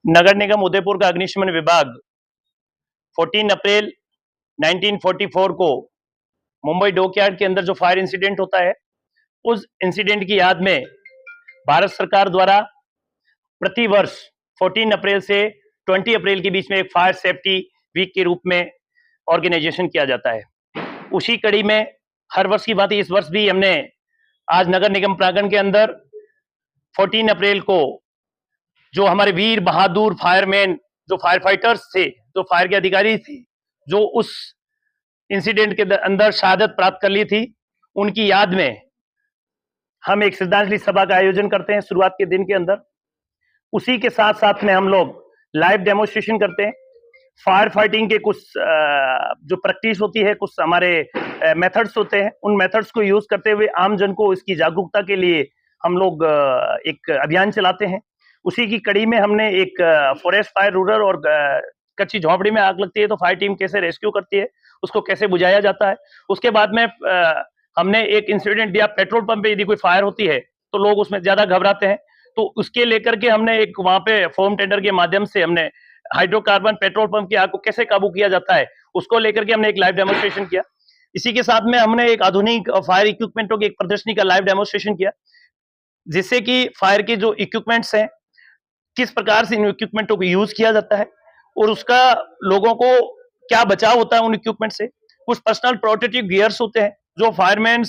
नगर निगम उदयपुर का अग्निशमन विभाग 14 अप्रैल 1944 को मुंबई डॉकयार्ड के अंदर जो फायर इंसिडेंट होता है, उस इंसिडेंट की याद में भारत सरकार द्वारा प्रतिवर्ष 14 अप्रैल से 20 अप्रैल के बीच में एक फायर सेफ्टी वीक के रूप में ऑर्गेनाइजेशन किया जाता है। उसी कड़ी में हर वर्ष की बात इस वर्ष भी हमने आज नगर निगम प्रांगण के अंदर 14 अप्रैल को जो हमारे वीर बहादुर फायरमैन, जो फायर फाइटर्स थे, जो फायर के अधिकारी थे, जो उस इंसिडेंट के अंदर शहादत प्राप्त कर ली थी, उनकी याद में हम एक श्रद्धांजलि सभा का आयोजन करते हैं शुरुआत के दिन के अंदर। उसी के साथ साथ में हम लोग लाइव डेमोन्स्ट्रेशन करते हैं। फायर फाइटिंग के कुछ जो प्रैक्टिस होती है, कुछ हमारे मेथड्स होते हैं, उन मेथड्स को यूज करते हुए आम जन को इसकी जागरूकता के लिए हम लोग एक अभियान चलाते हैं। उसी की कड़ी में हमने एक फॉरेस्ट फायर, रूरल और कच्ची झोंपड़ी में आग लगती है तो फायर टीम कैसे रेस्क्यू करती है, उसको कैसे बुझाया जाता है। उसके बाद में हमने एक इंसिडेंट दिया, पेट्रोल पंप पे यदि कोई फायर होती है तो लोग उसमें ज्यादा घबराते हैं, तो उसके लेकर के हमने एक वहां पे फोम टेंडर के माध्यम से हमने हाइड्रोकार्बन पेट्रोल पंप की आग को कैसे काबू किया जाता है, उसको लेकर के हमने एक लाइव डेमोन्स्ट्रेशन किया। इसी के साथ में हमने एक आधुनिक फायर इक्विपमेंटों की एक प्रदर्शनी का लाइव डेमोन्स्ट्रेशन किया, जिससे कि फायर के जो इक्विपमेंट्स हैं, किस प्रकार से इन इक्विपमेंटों को यूज किया जाता है और उसका लोगों को क्या बचाव होता है उन इक्विपमेंट से। कुछ पर्सनल प्रोटेक्टिव गियर्स होते हैं जो फायरमैन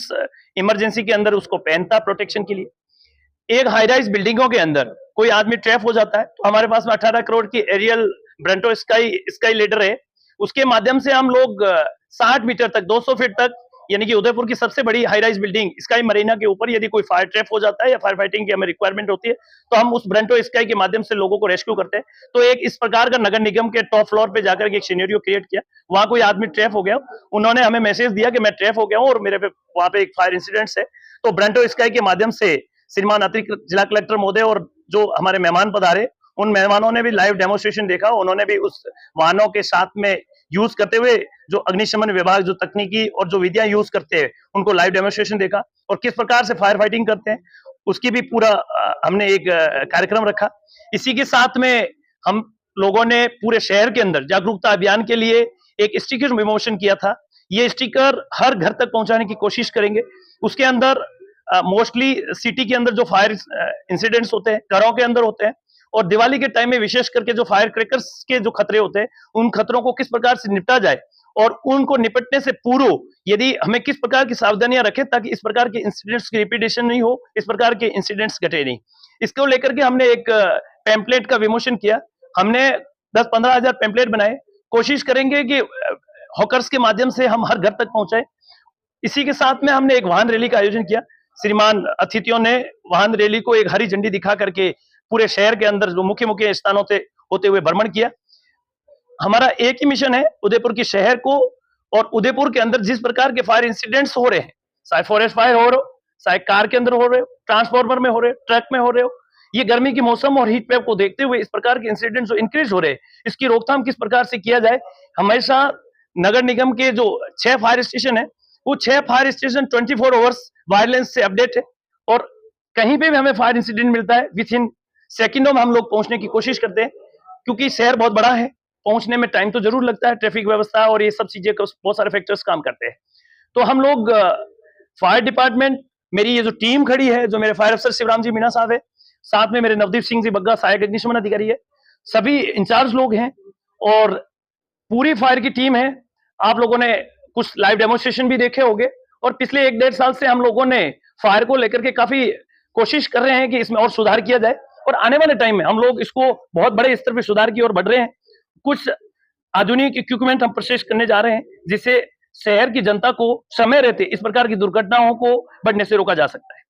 इमरजेंसी के अंदर उसको पहनता है प्रोटेक्शन के लिए। एक हाई राइज बिल्डिंगों के अंदर कोई आदमी ट्रैप हो जाता है तो हमारे पास में 18 करोड़ की एरियल ब्रंटो स्काई लेडर है, उसके माध्यम से हम लोग 60 मीटर तक, 200 फीट तक, यानी कि उदयपुर की सबसे बड़ी high rise building sky Marina के ऊपर यदि कोई फायर ट्रैप हो जाता है या फायर फाइटिंग की हमें रिक्वायरमेंट होती है तो हम उस ब्रंटो स्काई के माध्यम से लोगों को रेस्क्यू करते हैं। तो एक इस प्रकार का नगर निगम के टॉप फ्लोर पे जाकर के एक सिनेरियो क्रिएट किया। वहां कोई आदमी ट्रैप हो गया, उन्होंने हमें मैसेज दिया कि मैं ट्रैप हो गया हूं और मेरे पे वहां पे एक फायर इंसिडेंट है। तो ब्रंटो स्काई के माध्यम से श्रीमान अतिरिक्त जिला कलेक्टर महोदय और जो हमारे मेहमान पधारे, उन मेहमानों ने भी लाइव डेमोन्स्ट्रेशन देखा। उन्होंने भी उस वाहनों के साथ में यूज करते हुए जो अग्निशमन विभाग जो तकनीकी और जो विधियां यूज करते हैं उनको लाइव डेमोन्स्ट्रेशन देखा और किस प्रकार से फायर फाइटिंग करते हैं उसकी भी पूरा हमने एक कार्यक्रम रखा। इसी के साथ में हम लोगों ने पूरे शहर के अंदर जागरूकता अभियान के लिए एक स्टिकर विमोचन किया था। ये स्टिकर हर घर तक पहुंचाने की कोशिश करेंगे। उसके अंदर मोस्टली सिटी के अंदर जो फायर इंसिडेंट्स होते हैं घरों के अंदर होते हैं और दिवाली के टाइम में विशेष करके जो फायर क्रैकर्स के जो खतरे होते हैं उन खतरों को किस प्रकार से निपटा जाए और उनको निपटने से पूर्व यदि हमें किस प्रकार की सावधानियां रखें ताकि इस प्रकार के इंसिडेंट्स की रिपीटेशन नहीं हो, इस प्रकार के इंसिडेंट्स घटे नहीं। इसको लेकर के हमने एक पैम्पलेट का विमोचन किया। हमने 10-15 हजार पैम्पलेट बनाए। कोशिश करेंगे कि हॉकर्स के माध्यम से हम हर घर तक पहुंचाए। इसी के साथ में हमने एक वाहन रैली का आयोजन किया। श्रीमान अतिथियों ने वाहन रैली को एक हरी झंडी दिखा करके पूरे शहर के अंदर जो मुख्य मुख्य स्थानों से होते हुए भ्रमण किया। हमारा एक ही मिशन है, उदयपुर के शहर को और उदयपुर के अंदर जिस प्रकार के फायर इंसिडेंट्स हो रहे हैं, चाहे फॉरेस्ट फायर हो रहे हो, चाहे कार के अंदर हो रहे हो, ट्रांसफार्मर में हो रहे हो, ट्रक में हो रहे हो, ये गर्मी के मौसम और हीट वेव को देखते हुए इस प्रकार के इंसिडेंट्स जो इंक्रीज हो रहे हैं, इसकी रोकथाम किस प्रकार से किया जाए। हमेशा नगर निगम के जो 6 फायर स्टेशन है, वो 6 फायर स्टेशन 24 आवर्स वायरलेंस से अपडेट है और कहीं पे भी हमें फायर इंसिडेंट मिलता है विथ इन सेकंडों में हम लोग पहुंचने की कोशिश करते हैं, क्योंकि शहर बहुत बड़ा है, पहुंचने में टाइम तो जरूर लगता है, ट्रैफिक व्यवस्था और ये सब चीजें बहुत सारे फैक्टर्स काम करते हैं। तो हम लोग फायर डिपार्टमेंट, मेरी ये जो टीम खड़ी है, जो मेरे फायर अफसर शिवराम जी मीणा साहब है, साथ में मेरे नवदीप सिंह जी बग्गा सहायक अग्निशमन अधिकारी है, सभी इंचार्ज लोग हैं और पूरी फायर की टीम है। आप लोगों ने कुछ लाइव डेमोन्स्ट्रेशन भी देखे होंगे और पिछले 1-1.5 साल से हम लोगों ने फायर को लेकर के काफी कोशिश कर रहे हैं कि इसमें और सुधार किया जाए और आने वाले टाइम में हम लोग इसको बहुत बड़े स्तर पर सुधार की ओर बढ़ रहे हैं। कुछ आधुनिक इक्विपमेंट हम परचेज करने जा रहे हैं जिससे शहर की जनता को समय रहते इस प्रकार की दुर्घटनाओं को बढ़ने से रोका जा सकता है।